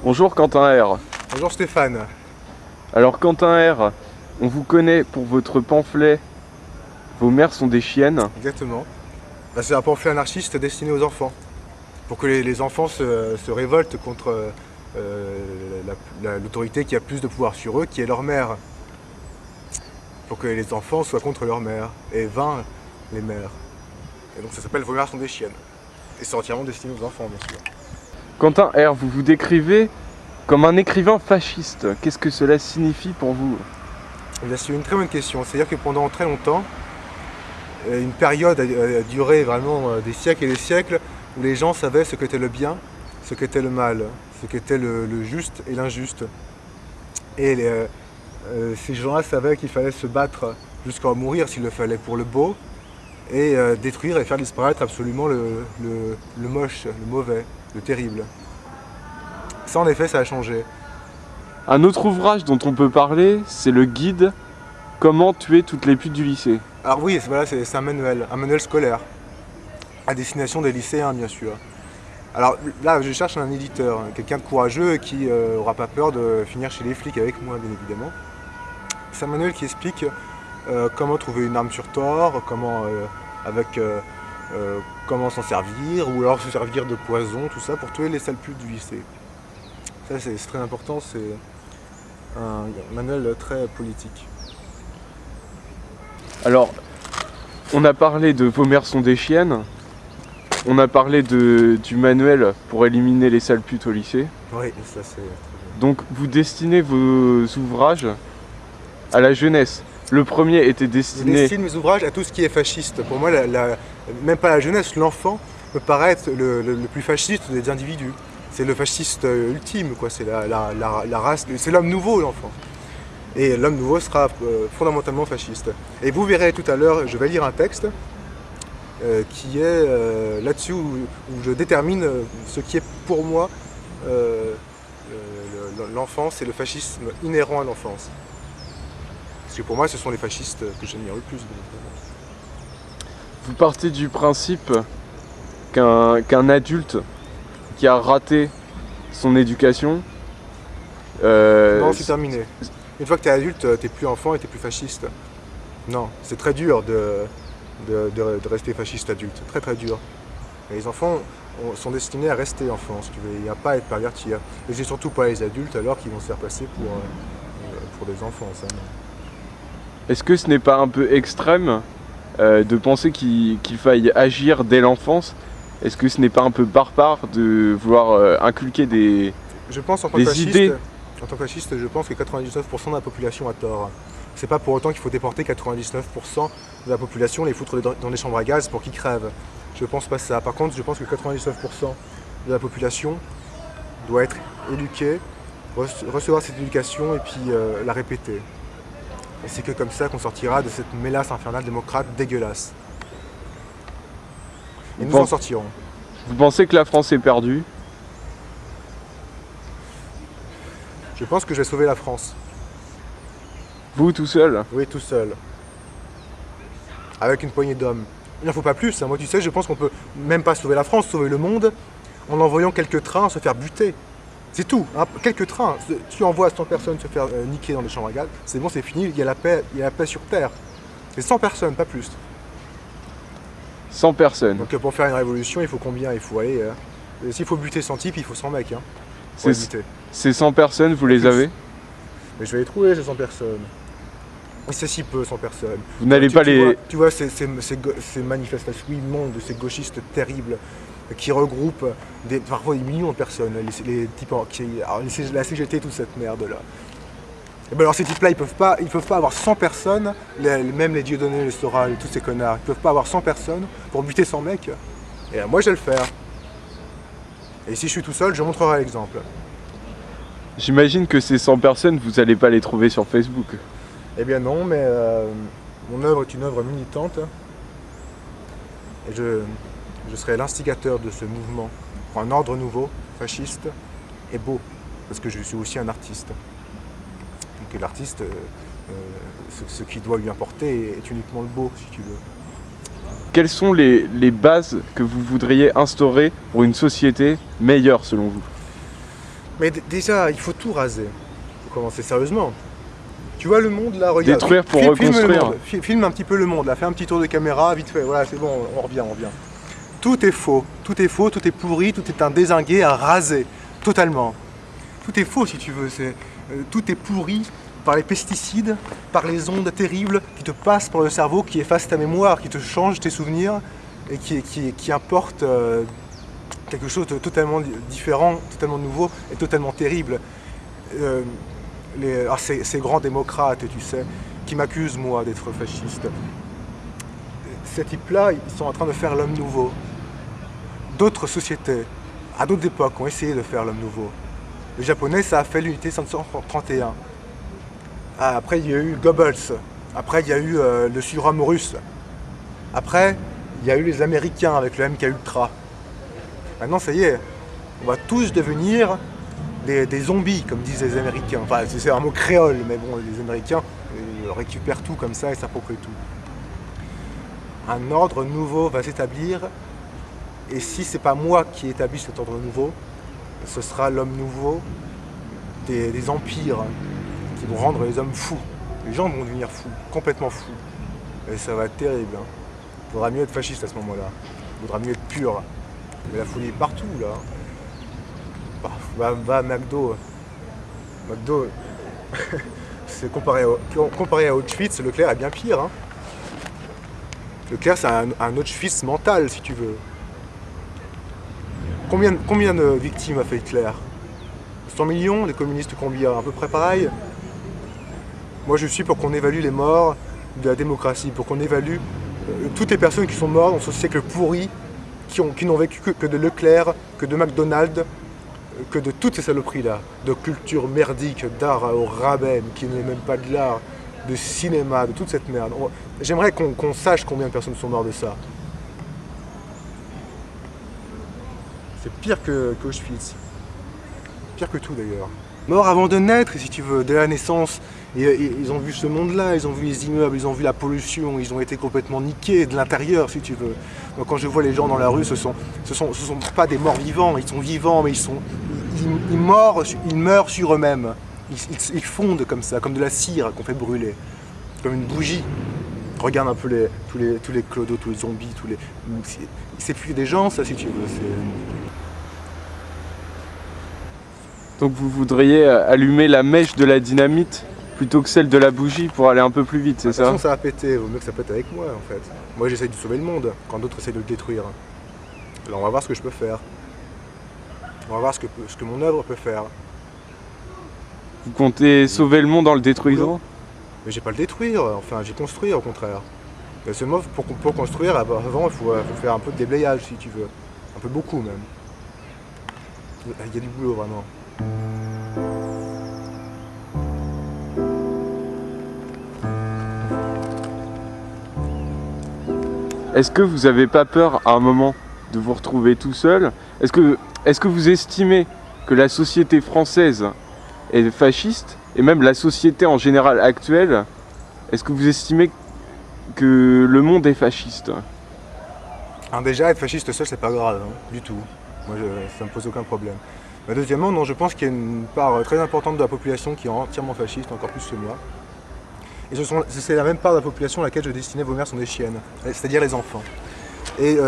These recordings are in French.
Bonjour Quentin R. Bonjour Stéphane. Alors Quentin R, on vous connaît pour votre pamphlet « Vos mères sont des chiennes ». Exactement. C'est un pamphlet anarchiste destiné aux enfants. Pour que les enfants se révoltent contre l'autorité qui a plus de pouvoir sur eux, qui est leur mère. Pour que les enfants soient contre leur mère et vainquent les mères. Et donc ça s'appelle « Vos mères sont des chiennes ». Et c'est entièrement destiné aux enfants, bien sûr. Quentin R, vous vous décrivez comme un écrivain fasciste. Qu'est-ce que cela signifie pour vous? C'est une très bonne question. C'est-à-dire que pendant très longtemps, une période a duré vraiment des siècles et des siècles où les gens savaient ce qu'était le bien, ce qu'était le mal, ce qu'était le juste et l'injuste. Et ces gens-là savaient qu'il fallait se battre jusqu'à mourir s'il le fallait pour le beau et détruire et faire disparaître absolument le moche, le mauvais, le terrible. Ça en effet ça a changé. Un autre ouvrage dont on peut parler, c'est le guide « Comment tuer toutes les putes du lycée ». Alors oui, voilà, c'est un manuel scolaire, à destination des lycéens bien sûr. Alors là je cherche un éditeur, quelqu'un de courageux qui n'aura pas peur de finir chez les flics avec moi bien évidemment. C'est un manuel qui explique comment trouver une arme sur tort, comment comment s'en servir, ou alors se servir de poison, tout ça, pour tuer les sales putes du lycée. Ça c'est très important, c'est un manuel très politique. Alors, on a parlé de « Vos mères sont des chiennes », on a parlé du manuel pour éliminer les sales putes au lycée. Oui, ça c'est... Donc vous destinez vos ouvrages à la jeunesse. Le premier était destiné... Je destine mes ouvrages à tout ce qui est fasciste. Pour moi, même pas la jeunesse, l'enfant me paraît être le plus fasciste des individus. C'est le fasciste ultime, quoi. C'est la race, c'est l'homme nouveau, l'enfant. Et l'homme nouveau sera fondamentalement fasciste. Et vous verrez tout à l'heure, je vais lire un texte qui est là-dessus où je détermine ce qui est pour moi l'enfance et le fascisme inhérent à l'enfance. Parce que pour moi, ce sont les fascistes que j'admire le plus. Vous partez du principe qu'un adulte qui a raté son éducation... Non, c'est terminé. Une fois que tu es adulte, tu n'es plus enfant et tu n'es plus fasciste. Non, c'est très dur de rester fasciste adulte. Très très dur. Et les enfants sont destinés à rester enfants, si tu veux. Il n'y a pas à être pervertis. Et c'est surtout pas les adultes alors qu'ils vont se faire passer pour des enfants. Ça. Est-ce que ce n'est pas un peu extrême de penser qu'il faille agir dès l'enfance? Est-ce que ce n'est pas un peu barbare de vouloir inculquer des Je pense idées? En tant que fasciste, je pense que 99% de la population a tort. C'est pas pour autant qu'il faut déporter 99% de la population, les foutre dans des chambres à gaz pour qu'ils crèvent. Je pense pas ça. Par contre, je pense que 99% de la population doit être éduquée, recevoir cette éducation et puis la répéter. Et c'est que comme ça qu'on sortira de cette mélasse infernale démocrate dégueulasse. Et nous en sortirons. Vous pensez que la France est perdue? Je pense que je vais sauver la France. Vous tout seul? Oui, tout seul. Avec une poignée d'hommes. Il n'en faut pas plus. Hein. Moi, tu sais, je pense qu'on peut même pas sauver la France, sauver le monde, en envoyant quelques trains se faire buter. C'est tout. Hein. Quelques trains. Tu envoies 100 personnes se faire niquer dans des chambres à gaz, c'est bon, c'est fini, il y a la paix sur Terre. C'est 100 personnes, pas plus. 100 personnes. Donc pour faire une révolution, il faut combien? Il faut aller... S'il faut buter 100 types, il faut 100 mecs. Hein, ces 100 personnes, vous les avez? Mais je vais les trouver, ces 100 personnes. C'est si peu, 100 personnes. Vous n'allez pas les... Tu vois ces manifestations immondes de ces gauchistes terribles qui regroupent parfois des millions de personnes, les types la CGT, toute cette merde-là. Et ben alors ces types-là, ils peuvent pas avoir 100 personnes, même les Dieudonné, les Soral, tous ces connards, ils peuvent pas avoir 100 personnes pour buter 100 mecs. Et moi, je vais le faire. Et si je suis tout seul, je montrerai l'exemple. J'imagine que ces 100 personnes, vous n'allez pas les trouver sur Facebook. Eh bien non, mais mon œuvre est une œuvre militante. Et je serai l'instigateur de ce mouvement pour un ordre nouveau, fasciste et beau. Parce que je suis aussi un artiste. Donc l'artiste, ce qui doit lui importer est uniquement le beau, si tu veux. Quelles sont les bases que vous voudriez instaurer pour une société meilleure selon vous? Mais déjà, il faut tout raser. Il faut commencer sérieusement. Tu vois le monde là, regarde. Détruire pour reconstruire. Filme un petit peu le monde là, fais un petit tour de caméra, vite fait, voilà, c'est bon, on revient. Tout est faux, tout est pourri, tout est un dézingué, à raser, totalement. Tout est faux si tu veux, tout est pourri par les pesticides, par les ondes terribles qui te passent par le cerveau, qui effacent ta mémoire, qui te changent tes souvenirs et qui apportent quelque chose de totalement différent, totalement nouveau et totalement terrible. Ces grands démocrates, tu sais, qui m'accusent, moi, d'être fasciste. Ces types-là, ils sont en train de faire l'homme nouveau. D'autres sociétés, à d'autres époques, ont essayé de faire l'homme nouveau. Les Japonais, ça a fait l'unité 531. Après, il y a eu Goebbels. Après, il y a eu le surhomme russe. Après, il y a eu les Américains avec le MK Ultra. Maintenant, ça y est, on va tous devenir des zombies, comme disent les Américains. Enfin, c'est un mot créole, mais bon, les Américains récupèrent tout comme ça et s'approprient tout. Un ordre nouveau va s'établir, et si c'est pas moi qui établis cet ordre nouveau, ce sera l'homme nouveau des empires qui vont rendre les hommes fous. Les gens vont devenir fous, complètement fous. Et ça va être terrible. Hein. Il faudra mieux être fasciste à ce moment-là. Il faudra mieux être pur. Mais la folie est partout, là. Va à McDo. McDo, c'est comparé à Auschwitz, Leclerc est bien pire. Hein. Leclerc, c'est un Auschwitz mental, si tu veux. Combien de victimes a fait Hitler? 100 millions, les communistes combien? À peu près pareil. Moi, je suis pour qu'on évalue les morts de la démocratie, pour qu'on évalue toutes les personnes qui sont mortes dans ce siècle pourri, qui n'ont vécu que de Leclerc, que de McDonald's, que de toutes ces saloperies-là, de culture merdique, d'art au rabais, qui n'est même pas de l'art, de cinéma, de toute cette merde. J'aimerais qu'on sache combien de personnes sont mortes de ça. C'est pire qu'Auschwitz. Pire que tout d'ailleurs. Morts avant de naître, si tu veux, dès la naissance. Ils ont vu ce monde-là, ils ont vu les immeubles, ils ont vu la pollution, ils ont été complètement niqués de l'intérieur, si tu veux. Donc quand je vois les gens dans la rue, ce sont pas des morts vivants, ils sont vivants, mais ils meurent sur eux-mêmes. Ils fondent comme ça, comme de la cire qu'on fait brûler, comme une bougie. Regarde un peu tous les clodos, tous les zombies, c'est plus des gens, ça, si tu veux. Donc vous voudriez allumer la mèche de la dynamite plutôt que celle de la bougie pour aller un peu plus vite, c'est De toute façon, ça? ça va péter, vaut mieux que ça pète avec moi, en fait. Moi, j'essaye de sauver le monde, quand d'autres essayent de le détruire. Alors, on va voir ce que je peux faire. On va voir ce que mon œuvre peut faire. Vous comptez sauver le monde en le détruisant? Mais j'ai pas le détruire, enfin, j'ai construire, au contraire. Mais seulement, pour construire, avant, il faut faire un peu de déblayage, si tu veux. Un peu beaucoup, même. Il y a du boulot, vraiment. Est-ce que vous avez pas peur à un moment de vous retrouver tout seul? Est-ce que vous estimez que la société française est fasciste, et même la société en général actuelle, est-ce que vous estimez que le monde est fasciste? Alors déjà, être fasciste seul, c'est pas grave, hein, du tout. Moi, ça me pose aucun problème. Mais deuxièmement, non, je pense qu'il y a une part très importante de la population qui est entièrement fasciste, encore plus que moi. Et c'est la même part de la population à laquelle je destinais Vos mères sont des chiennes, c'est-à-dire les enfants. Et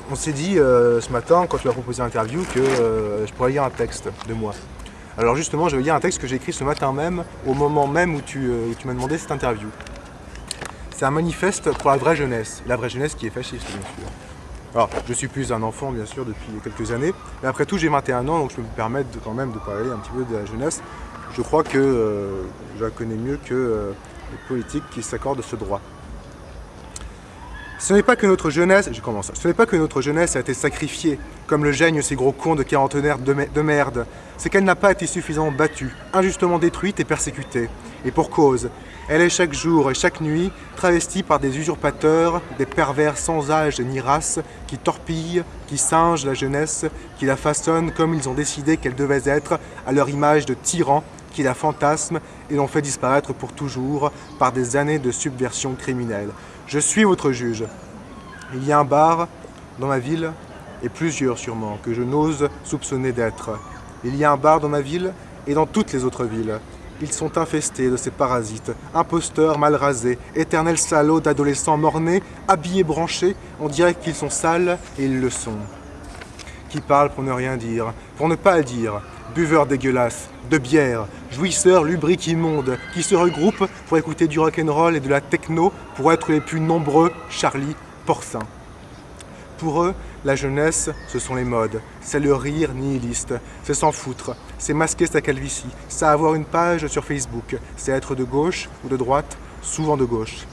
on s'est dit ce matin, quand tu as proposé l'interview, que je pourrais lire un texte de moi. Alors justement, je vais lire un texte que j'ai écrit ce matin même, au moment même où tu m'as demandé cette interview. C'est un manifeste pour la vraie jeunesse qui est fasciste, bien sûr. Alors, je suis plus un enfant, bien sûr, depuis quelques années, mais après tout, j'ai 21 ans, donc je peux me permettre quand même de parler un petit peu de la jeunesse. Je crois que je la connais mieux que les politiques qui s'accordent ce droit. Ce n'est pas que notre jeunesse, je commence, ce n'est pas que notre jeunesse a été sacrifiée, comme le gênent ces gros cons de quarantenaires de merde. C'est qu'elle n'a pas été suffisamment battue, injustement détruite et persécutée. Et pour cause, elle est chaque jour et chaque nuit travestie par des usurpateurs, des pervers sans âge ni race, qui torpillent, qui singent la jeunesse, qui la façonnent comme ils ont décidé qu'elle devait être, à leur image de tyrans, qui la fantasment et l'ont fait disparaître pour toujours par des années de subversion criminelle. Je suis votre juge. Il y a un bar dans ma ville, et plusieurs sûrement, que je n'ose soupçonner d'être. Il y a un bar dans ma ville et dans toutes les autres villes. Ils sont infestés de ces parasites, imposteurs mal rasés, éternels salauds d'adolescents mornés, habillés branchés, on dirait qu'ils sont sales et ils le sont. Qui parlent pour ne rien dire, pour ne pas le dire, buveurs dégueulasses, de bière, jouisseurs lubriques immondes, qui se regroupent pour écouter du rock'n'roll et de la techno pour être les plus nombreux Charlie porcins. Pour eux, la jeunesse, ce sont les modes, c'est le rire nihiliste, c'est s'en foutre, c'est masquer sa calvitie, c'est avoir une page sur Facebook, c'est être de gauche ou de droite, souvent de gauche.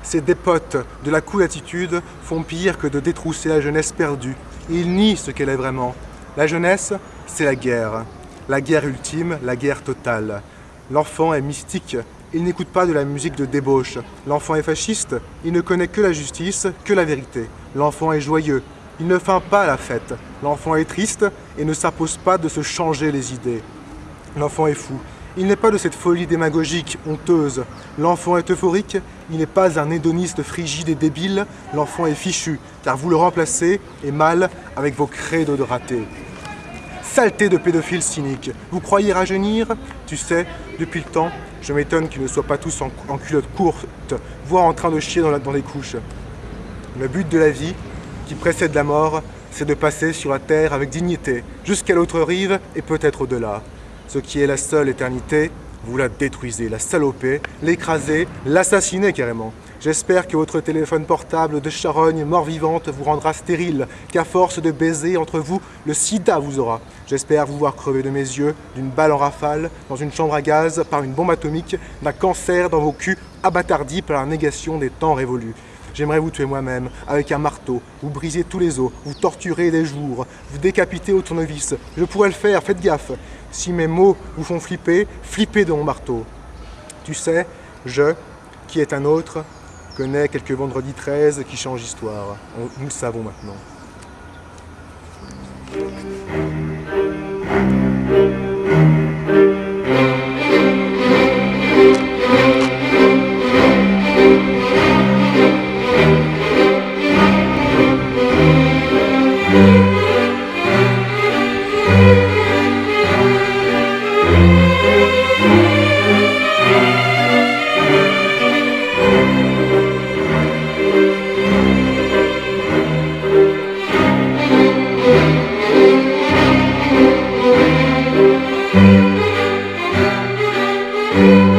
Ces dépotes de la cool attitude font pire que de détrousser la jeunesse perdue. Ils nient ce qu'elle est vraiment. La jeunesse, c'est la guerre ultime, la guerre totale. L'enfant est mystique, il n'écoute pas de la musique de débauche. L'enfant est fasciste, il ne connaît que la justice, que la vérité. L'enfant est joyeux, il ne feint pas la fête. L'enfant est triste et ne s'impose pas de se changer les idées. L'enfant est fou, il n'est pas de cette folie démagogique, honteuse. L'enfant est euphorique, il n'est pas un hédoniste frigide et débile. L'enfant est fichu, car vous le remplacez, et mal, avec vos credos de ratés. Saleté de pédophiles cyniques, vous croyez rajeunir? Tu sais, depuis le temps, je m'étonne qu'ils ne soient pas tous en culotte courte, voire en train de chier dans les couches. Le but de la vie, qui précède la mort, c'est de passer sur la terre avec dignité, jusqu'à l'autre rive et peut-être au-delà. Ce qui est la seule éternité, vous la détruisez, la salopez, l'écrasez, l'assassinez carrément. J'espère que votre téléphone portable de charogne mort-vivante vous rendra stérile, qu'à force de baiser entre vous, le sida vous aura. J'espère vous voir crever de mes yeux, d'une balle en rafale, dans une chambre à gaz, par une bombe atomique, d'un cancer dans vos culs, abattardis par la négation des temps révolus. J'aimerais vous tuer moi-même, avec un marteau, vous briser tous les os, vous torturer des jours, vous décapiter au tournevis. Je pourrais le faire, faites gaffe. Si mes mots vous font flipper, flippez de mon marteau. Tu sais, qui est un autre, connais quelques vendredis 13 qui changent l'histoire. Nous le savons maintenant. Merci.